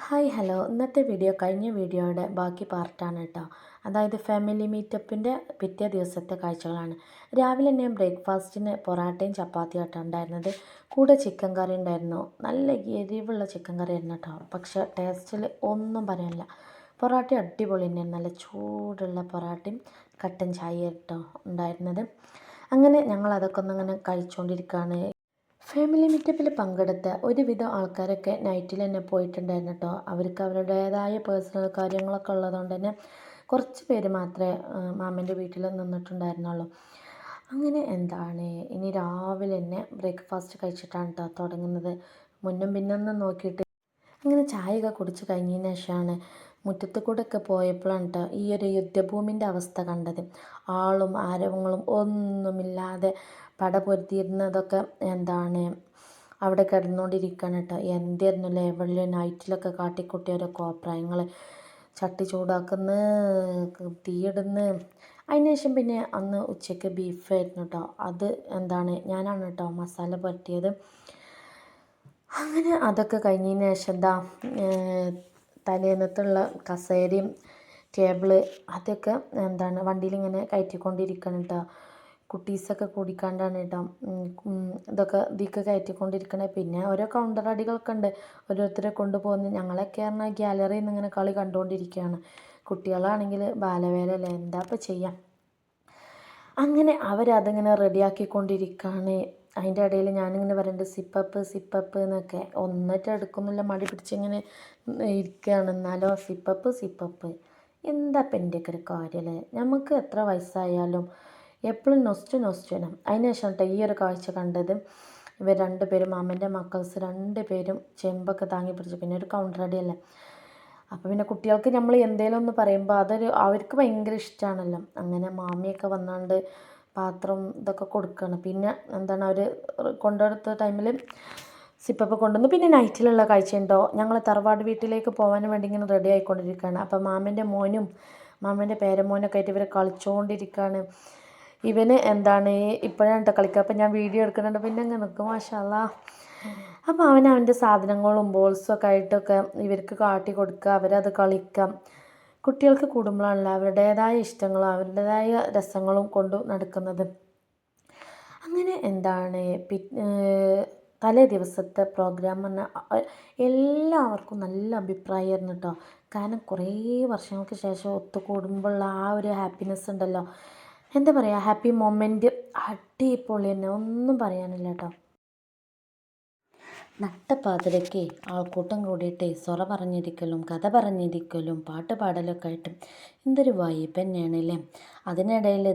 Hi hello ഇന്നത്തെ video കഴിഞ്ഞ വീഡിയോയുടെ ബാക്കി പാർട്ടാണ് കേട്ടോ. അതായത് ഫാമിലി മീറ്റപ്പിൻ്റെ പിറ്റേ ദിവസത്തെ കാഴ്ചകളാണ്. രാവിലെ തന്നെ ബ്രേക്ക്ഫാസ്റ്റിന് പൊറാട്ടയും ചപ്പാത്തിയും ആട്ടോ ഉണ്ടായിരുന്നത്. കൂടെ ചിക്കൻ കറി ഉണ്ടായിരുന്നു. നല്ല എരിവുള്ള ചിക്കൻ കറി ആയിരുന്നു കേട്ടോ. പക്ഷേ ടേസ്റ്റിൽ ഒന്നും പറയാനില്ല. പൊറാട്ട അടിപൊളി തന്നെയാണ്. നല്ല ചൂടുള്ള പൊറാട്ടയും കട്ടൻ ചായ കേട്ടോ ഉണ്ടായിരുന്നത്. അങ്ങനെ ഞങ്ങൾ അതൊക്കെ ഒന്നിങ്ങനെ കഴിച്ചുകൊണ്ടിരിക്കുകയാണ്. ഫാമിലി മീറ്റപ്പിൽ പങ്കെടുത്ത ഒരുവിധം ആൾക്കാരൊക്കെ നൈറ്റിൽ തന്നെ പോയിട്ടുണ്ടായിരുന്നു കേട്ടോ. അവർക്ക് അവരുടേതായ പേഴ്സണൽ കാര്യങ്ങളൊക്കെ ഉള്ളതുകൊണ്ട് തന്നെ കുറച്ച് പേര് മാത്രമേ മാമൻ്റെ വീട്ടിൽ നിന്നിട്ടുണ്ടായിരുന്നുള്ളൂ. അങ്ങനെ ഇനി രാവിലെ തന്നെ ബ്രേക്ക്ഫാസ്റ്റ് കഴിച്ചിട്ടാണ് കേട്ടോ തുടങ്ങുന്നത്. മുന്നും പിന്നൊന്നും നോക്കിയിട്ട് അങ്ങനെ ചായയൊക്കെ കുടിച്ച് കഴിഞ്ഞതിന് ശേഷമാണ് മുറ്റത്ത് കൂടെ ഒക്കെ പോയപ്പോഴാണ് കേട്ടോ ഈ ഒരു യുദ്ധഭൂമിൻ്റെ അവസ്ഥ കണ്ടത്. ആളും ആരവങ്ങളും ഒന്നുമില്ലാതെ പടപൊരുത്തിയിരുന്നതൊക്കെ അവിടെ കിടന്നുകൊണ്ടിരിക്കുകയാണ് കേട്ടോ. എന്തായിരുന്നു ലെവലിൽ നൈറ്റിലൊക്കെ കാട്ടിക്കൂട്ടിയ ഓരോ കോപ്രായങ്ങൾ. ചട്ടി ചൂടാക്കുന്ന, തീയിടുന്ന്. അതിന് ശേഷം പിന്നെ അന്ന് ഉച്ചയ്ക്ക് ബീഫായിരുന്നു കേട്ടോ. അത് ഞാനാണ് കേട്ടോ മസാല പുരട്ടിയത്. അങ്ങനെ അതൊക്കെ കഴിഞ്ഞതിന് ശേഷം തലേന്നത്തുള്ള കസേരയും ടേബിള് അതൊക്കെ വണ്ടിയിലിങ്ങനെ കയറ്റിക്കൊണ്ടിരിക്കണം കേട്ടോ. കുട്ടീസൊക്കെ കൂടിക്കാണ്ടാണ് കേട്ടോ ഇതൊക്കെ ഇതിലേക്ക് കയറ്റിക്കൊണ്ടിരിക്കണേ. പിന്നെ ഓരോ കൗണ്ടർ അടികളൊക്കെ ഉണ്ട്. ഓരോരുത്തരെ കൊണ്ടുപോകുന്നു. ഞങ്ങളൊക്കെ പറഞ്ഞാൽ ഗ്യാലറിയിൽ നിന്ന് ഇങ്ങനെ കളി കണ്ടുകൊണ്ടിരിക്കുകയാണ്. കുട്ടികളാണെങ്കിൽ ബാലവേലല്ലേ, എന്താ ഇപ്പോൾ ചെയ്യാം. അങ്ങനെ അവരതിങ്ങനെ റെഡിയാക്കിക്കൊണ്ടിരിക്കുകയാണ്. അതിൻ്റെ ഇടയിൽ ഞാനിങ്ങനെ പറയുന്നുണ്ട് സിപ്പപ്പ് എന്നൊക്കെ. ഒന്നിട്ട് എടുക്കുന്നില്ല, മടി പിടിച്ചിങ്ങനെ ഇരിക്കുകയാണ്. എന്നാലോ സിപ്പപ്പ് എന്താ ഇപ്പം എൻ്റെയൊക്കെ ഒരു കാര്യമല്ലേ. നമുക്ക് എത്ര വയസ്സായാലും എപ്പോഴും നൊസ്റ്റു. അതിന് ശേഷം കേട്ടോ ഈ ഒരു കാഴ്ച കണ്ടത്. ഇവർ രണ്ടുപേരും മാമൻ്റെ മക്കൾസ് രണ്ടുപേരും ചെമ്പൊക്കെ താങ്ങി പിടിച്ചു. പിന്നെ ഒരു കൗണ്ടർ അടിയല്ലേ. അപ്പോൾ പിന്നെ കുട്ടികൾക്ക് നമ്മൾ എന്തെങ്കിലും ഒന്ന് പറയുമ്പോൾ അവർക്ക് ഭയങ്കര ഇഷ്ടമാണല്ലോ. അങ്ങനെ മാമിയൊക്കെ വന്നാണ്ട് പാത്രം ഇതൊക്കെ കൊടുക്കുകയാണ്. പിന്നെ അവർ കൊണ്ടുകൊടുത്ത ടൈമിൽ സിപ്പപ്പ് കൊണ്ടുവന്നു. പിന്നെ നൈറ്റിലുള്ള കാഴ്ചയുണ്ടോ, ഞങ്ങൾ തറവാട് വീട്ടിലേക്ക് പോകാൻ വേണ്ടി ഇങ്ങനെ റെഡി ആയിക്കൊണ്ടിരിക്കുകയാണ്. അപ്പോൾ മാമൻ്റെ മോനും മാമൻ്റെ പേരമോനൊക്കെ ആയിട്ട് ഇവർ കളിച്ചുകൊണ്ടിരിക്കുകയാണ്. ഇവന് ഇപ്പോഴാണ് കേട്ടോ കളിക്കുക. അപ്പോൾ ഞാൻ വീഡിയോ എടുക്കുന്നുണ്ട്. പിന്നെ അങ്ങ് നിൽക്കും മാഷാ അല്ലാ. അപ്പോൾ അവൻ്റെ സാധനങ്ങളും ബോൾസും ഒക്കെ ആയിട്ടൊക്കെ ഇവർക്ക് കാട്ടി കൊടുക്കുക, അവരത് കളിക്കാം. കുട്ടികൾക്ക് കൂടുമ്പോഴാണല്ലോ അവരുടേതായ ഇഷ്ടങ്ങളും അവരുടേതായ രസങ്ങളും കൊണ്ട് നടക്കുന്നത്. അങ്ങനെ തലേ ദിവസത്തെ പ്രോഗ്രാം പറഞ്ഞാൽ എല്ലാവർക്കും നല്ല അഭിപ്രായമായിരുന്നു കേട്ടോ. കാരണം കുറേ വർഷങ്ങൾക്ക് ശേഷം ഒത്തുകൂടുമ്പോഴുള്ള ആ ഒരു ഹാപ്പിനെസ് ഉണ്ടല്ലോ, എന്താ പറയുക, ഹാപ്പി മൊമെൻറ്റ് അടിപൊളി തന്നെ, ഒന്നും പറയാനില്ല കേട്ടോ. നട്ടപ്പാതിരയ്ക്ക് ആൾക്കൂട്ടം കൂടിയിട്ട് സൊറ പറഞ്ഞിരിക്കലും കഥ പറഞ്ഞിരിക്കലും പാട്ട് പാടലൊക്കെ ആയിട്ട് എന്തൊരു വൈബ് തന്നെയാണല്ലേ. അതിനിടയിൽ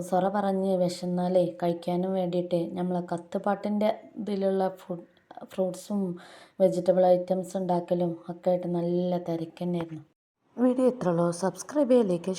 സൊറ പറഞ്ഞ് വിശന്നാലേ കഴിക്കാനും വേണ്ടിയിട്ട് നമ്മൾ കത്തുപാട്ടിൻ്റെ ഇതിലുള്ള ഫ്രൂട്ട്സും വെജിറ്റബിൾ ഐറ്റംസ് ഉണ്ടാക്കലും ഒക്കെ ആയിട്ട് നല്ല തിരക്ക് തന്നെയായിരുന്നു. വീഡിയോ ഇത്രയുള്ളൂ. സബ്സ്ക്രൈബ് ചെയ്യലേക്ക്.